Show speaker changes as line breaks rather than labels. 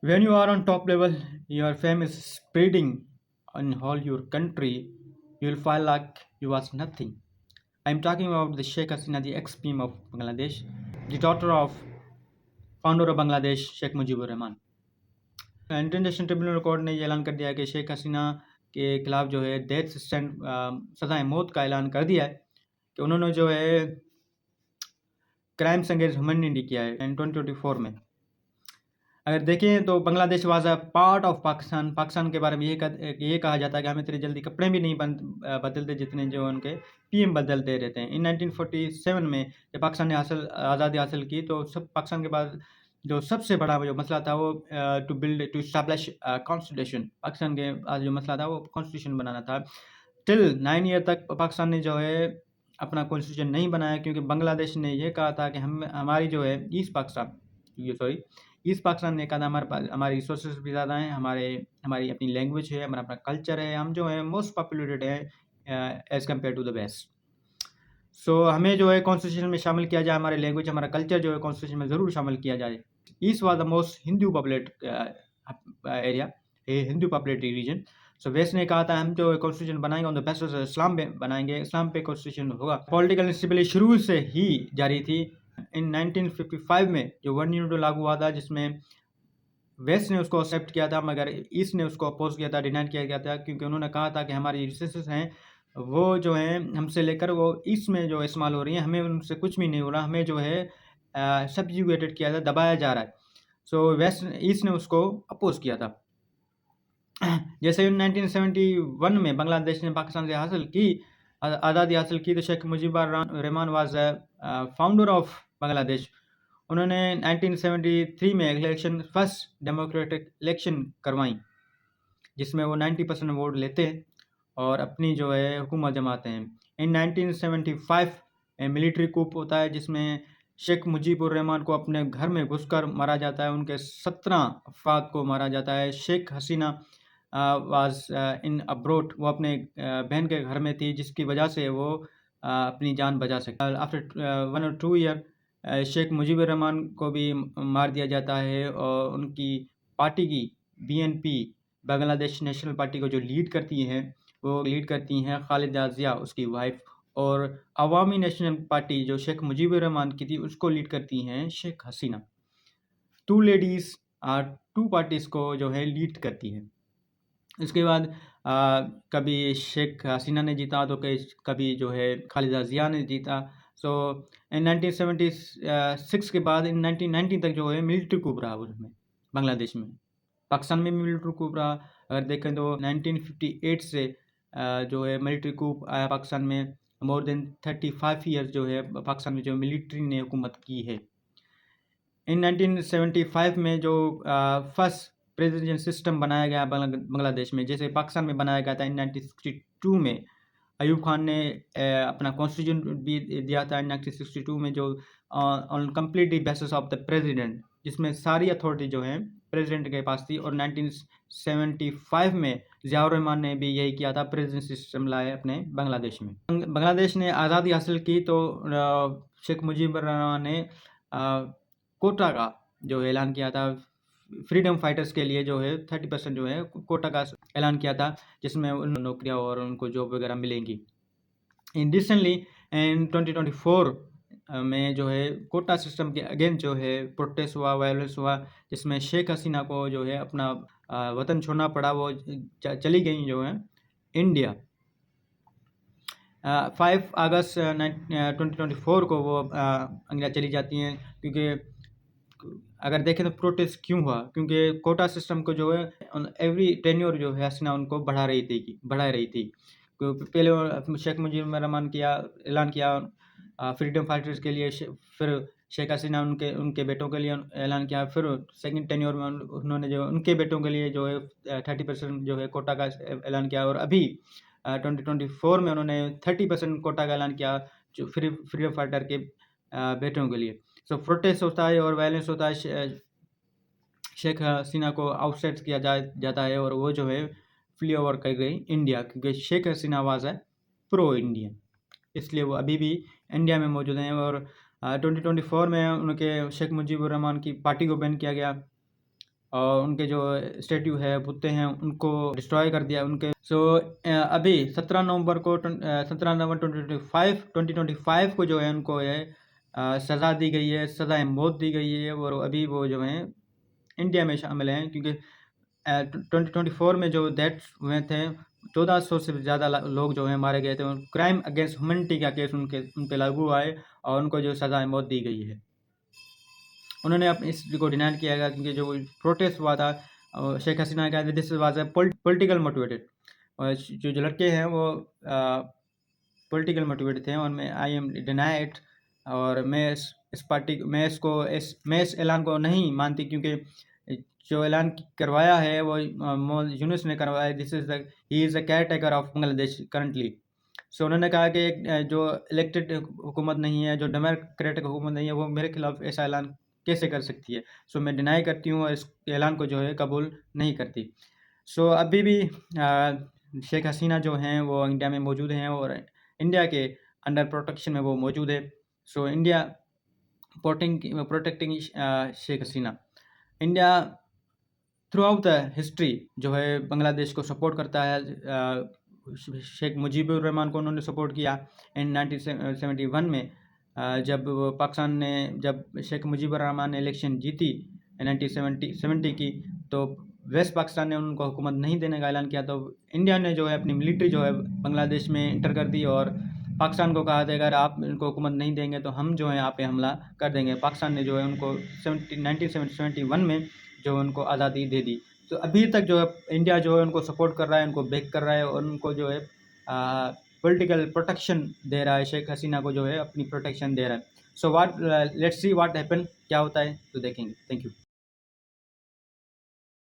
When you are on top level, your fame is spreading in whole your country, you will feel like you was nothing. I'm talking about the Sheikh Hasina, the ex-PM of Bangladesh, the daughter of founder of Bangladesh, Sheikh Mujibur Rahman. International tribunal court ने ये ऐलान कर दिया है कि शेख हसीना के खिलाफ जो है डेथ सज़ाए मौत का ऐलान कर दिया है कि उन्होंने जो है क्राइम्स अगेंस्ट ह्यूमैनिटी किया है इन 2024 में। अगर देखें तो Bangladesh was a part of Pakistan. Pakistan के बारे में ये कहा जाता है कि हम इतनी जल्दी कपड़े भी नहीं बदलते जितने जो उनके पीएम बदलते रहते हैं। इन 1947 में जब पाकिस्तान ने आज़ादी हासिल की तो सब पाकिस्तान के बाद जो सबसे बड़ा जो मसला था वो टू इस्टैब्लिश कॉन्स्टिट्यूशन। पाकिस्तान के पास जो मसला था वो कॉन्स्टिट्यूशन बनाना था। टिल 9 ईयर तक पाकिस्तान ने जो है अपना कॉन्स्टिट्यूशन नहीं बनाया, क्योंकि बांग्लादेश ने ये कहा था कि हमारी जो है ईस्ट पाकिस्तान ने कहा था हमारे रिसोर्सेज भी ज़्यादा हैं, हमारी अपनी लैंग्वेज है, हमारा अपना कल्चर है, हम जो है मोस्ट पॉपुलेटेड है as compared to the west. So हमें जो है कॉन्स्टिट्यूशन में शामिल किया जाए, हमारे लैंग्वेज हमारा कल्चर जो है कॉन्स्टिट्यूशन में ज़रूर शामिल किया जाए। East was the most Hindu populate area, Hindu populated region. So west ने कहा था हम जो कॉन्स्टिट्यूशन बनाएंगे ऑन द बेसिस इस्लाम पे बनाएंगे, इस्लाम पे कॉन्स्टिट्यूशन होगा। पॉलिटिकल इंस्टेबिलिटी शुरू से ही जारी थी। इन 1955 में जो 1 यूनिट लागू हुआ था, जिसमें वेस्ट ने उसको एक्सेप्ट किया था मगर ईस्ट ने उसको अपोज किया था, डिनाई किया गया था, क्योंकि उन्होंने कहा था कि हमारी रिसोर्सेज हैं वो जो हैं हमसे लेकर वो ईस्ट में जो इस्तेमाल हो रही हैं, हमें उनसे कुछ भी नहीं हो रहा, हमें जो है सब्जुगेटेड किया था, दबाया जा रहा है। सो ईस्ट ने उसको अपोज किया था। जैसे 1971 में बांग्लादेश ने पाकिस्तान से आज़ादी हासिल की तो Sheikh Mujibur Rahman was founder of Bangladesh. उन्होंने 1973 में इलेक्शन फर्स्ट डेमोक्रेटिक इलेक्शन करवाई, जिसमें वो 90% वोट लेते हैं और अपनी जो है हुकूमत जमाते हैं। इन 1975 मिलिट्री कूप होता है, जिसमें शेख मुजीबुर रहमान को अपने घर में घुसकर मारा जाता है, उनके 17 अफराद को मारा जाता है। Sheikh Hasina was in abroad, वो अपने बहन के घर में थी, जिसकी वजह से वो अपनी जान बचा सके। आफ्टर 1 और 2 ईयर शेख मुजीबुर रहमान को भी मार दिया जाता है और उनकी पार्टी की बीएनपी बांग्लादेश नेशनल पार्टी को जो लीड करती हैं खालिदा जिया, उसकी वाइफ, और अवामी नेशनल पार्टी जो शेख मुजीबुर रहमान की थी उसको लीड करती हैं शेख हसीना। 2 लेडीज़ 2 पार्टीज़ को जो है लीड करती हैं। इसके बाद कभी शेख हसीना ने जीता तो कभी जो है खालिदा जिया ने जीता। सो इन 1976 के बाद इन 1990 तक जो है मिलिट्री कूप रहा उसमें बांग्लादेश में। पाकिस्तान में भी मिलिट्री कूप रहा। अगर देखें तो 1958 से जो है मिलिट्री कूप आया पाकिस्तान में। मोर देन 35 ईयर्स जो है पाकिस्तान में जो मिलिट्री ने हुकूमत की है। इन 1975 में जो फर्स्ट प्रेसिडेंशियल सिस्टम बनाया गया बांग्लादेश में, जैसे पाकिस्तान में बनाया गया था इन 1962 में। अयूब खान ने अपना कॉन्स्टिट्यूशन भी दिया था 1962 में, जो on completely basis of the president, जिसमें सारी अथॉरिटी जो है प्रेसिडेंट के पास थी। और 1975 में ज़ियाउर रहमान ने भी यही किया था, प्रेसिडेंट सिस्टम लाए अपने बांग्लादेश में। बांग्लादेश ने आज़ादी हासिल की तो शेख मुजीबुर रहमान ने कोटा का जो ऐलान किया था, फ्रीडम फाइटर्स के लिए जो है 30% जो है कोटा का ऐलान किया था, जिसमें उन नौकरियां और उनको जॉब वगैरह मिलेंगी। इन रिसेंटली इन 2024 में जो है कोटा सिस्टम के अगेंस्ट जो है प्रोटेस्ट हुआ, वायलेंस हुआ, जिसमें शेख हसीना को जो है अपना वतन छोड़ना पड़ा। वो चली गई जो है इंडिया। 5 अगस्त 2024 को वो इंडिया चली जाती हैं। क्योंकि अगर देखें तो प्रोटेस्ट क्यों हुआ, क्योंकि कोटा सिस्टम को जो है एवरी टेन्योर जो है हसीना उनको बढ़ा रही थी। पहले शेख मुजीबुर रहमान ऐलान किया फ्रीडम फाइटर्स के लिए, फिर शेख हसीना उनके बेटों के लिए ऐलान किया, फिर सेकंड टेन्योर में उन्होंने जो उनके बेटों के लिए जो है 30% जो है कोटा का ऐलान किया। और अभी 2024 में उन्होंने 30% कोटा का ऐलान किया जो फ्रीडम फाइटर के बेटों के लिए। सो प्रोटेस्ट होता है और वायलेंस होता है। शेख हसीना को आउटसाइड किया जाता है और वो जो है फ्ली ओवर कर गई इंडिया, क्योंकि शेख हसीना वाज है प्रो इंडियन, इसलिए वो अभी भी इंडिया में मौजूद हैं। और 2024 में उनके शेख मुजीबुर रहमान की पार्टी को बैन किया गया और उनके जो स्टैट्यू है, बुत्ते हैं, उनको डिस्ट्रॉय कर दिया उनके। सो अभी 17 नवंबर 2025 को जो है उनको सज़ा दी गई है, सज़ाए मौत दी गई है और अभी वो जो हैं इंडिया में शामिल हैं, क्योंकि 2024 में जो डेथ्स हुए थे 1400 से ज़्यादा लोग जो हैं मारे गए थे। क्राइम अगेंस्ट ह्यूमैनिटी का केस उन पे लागू हुआ है और उनको जो सज़ाए मौत दी गई है। उन्होंने अपने इस को डिनाई किया गया, क्योंकि जो प्रोटेस्ट हुआ था शेख हसीना ने कहा दिस वाज पॉलिटिकल मोटिवेटेड। और जो लड़के हैं वो पॉलिटिकल मोटिवेटेड थे और मैं आई एम डिनाई इट। और मैं इस ऐलान को नहीं मानती, क्योंकि जो ऐलान करवाया है वो यूनुस ने करवाया। He is the caretaker of Bangladesh currently. So उन्होंने कहा कि जो इलेक्टेड हुकूमत नहीं है, जो डेमोक्रेटिक हुकूमत नहीं है, वो मेरे खिलाफ ऐसा ऐलान कैसे कर सकती है। सो मैं डिनाई करती हूँ और इस ऐलान को जो है कबूल नहीं करती। सो अभी भी शेख हसीना जो हैं वो इंडिया में मौजूद हैं और इंडिया के अंडर प्रोटेक्शन में वो मौजूद है। So India protecting Sheikh Hasina. India throughout the history जो है बांग्लादेश को सपोर्ट करता है। शेख मुजीबुर रहमान को उन्होंने सपोर्ट किया इन 1971 में, जब शेख मुजीबुर रहमान ने इलेक्शन जीती 1970 की, तो वेस्ट पाकिस्तान ने उनको हुकूमत नहीं देने का ऐलान किया। तो इंडिया ने जो है अपनी मिलिट्री जो है बांग्लादेश में इंटर कर दी और पाकिस्तान को कहा था अगर आप इनको हुकूमत नहीं देंगे तो हम जो है आप पे हमला कर देंगे। पाकिस्तान ने जो है उनको 1971 में जो उनको आज़ादी दे दी। तो अभी तक जो है इंडिया जो है उनको सपोर्ट कर रहा है, उनको बैक कर रहा है और उनको जो है पॉलिटिकल प्रोटेक्शन दे रहा है। शेख हसीना को जो है अपनी प्रोटेक्शन दे रहा है। So let's see what happen, क्या होता है तो देखेंगे। Thank you.